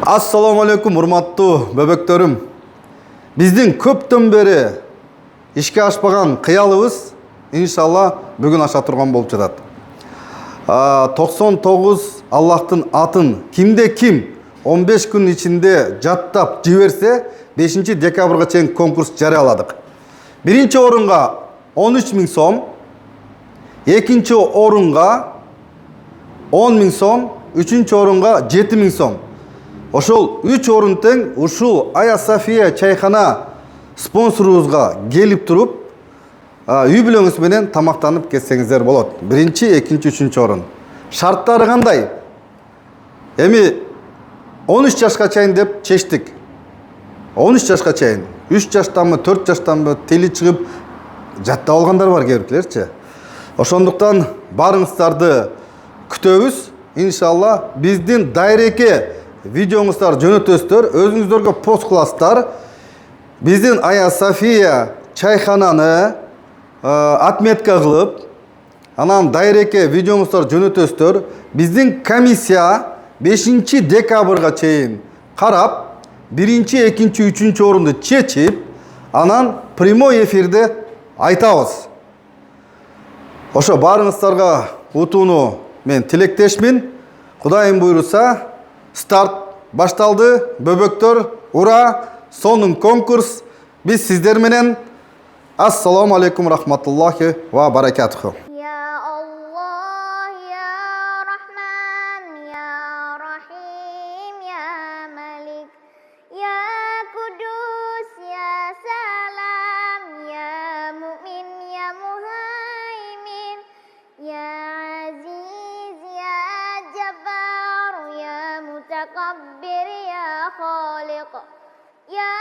Assalamu alaikum, урматтуу бөбөктөрүм. Биздин көптөн бери ишке ашпаган кыялыбыз иншалла бүгүн аша турган болуп жатат. 99 Аллахтын атын кимде ким 15 күн ичинде жаттап жиберсе 5 декабрга чейин конкурс жарыяладык. Биринчи орунга 13 000 сом, экинчи орунга 10 000 сом, үчүнчү орунга 7 000 сом. Ошол 3 орун тең ушул Ая София чайхана спонсорубузга келип туруп, үй бүлөңүз менен тамактанып кетсеңиздер болот. Биринчи, экинчи, үчүнчү орун. Шарттары кандай? Эми 13 жашка чейин деп чечтик. 13 жашка чейин. 3 жаштанбы, 4 жаштанбы тили чыгып жаттап алгандар бар кээбиркилерчи. Ошондуктан барыңыздарды күтөбүз. Иншалла биздин дайреке видеоңуздар жөнөтөсүздөр, өзүңүздөргө пост кыласыздар. Биздин Ая София чайхананы отметка кылып, анан дайреке видеоңуздар жөнөтөсүздөр. Биздин комиссия 5 декабрга чейин карап, 1, 2, 3 орунду чечип, анан прямой эфирде айтабыз. Ошо барыңыздарга утууну мен тилектешмин. Кудайым буйруса, старт башталды. Бөбөктөр, ура! Сонун конкурс. Биз сиздер менен. Ассаламу алейкум рахматуллахи ва баракатуху. متكبر يا خالق يا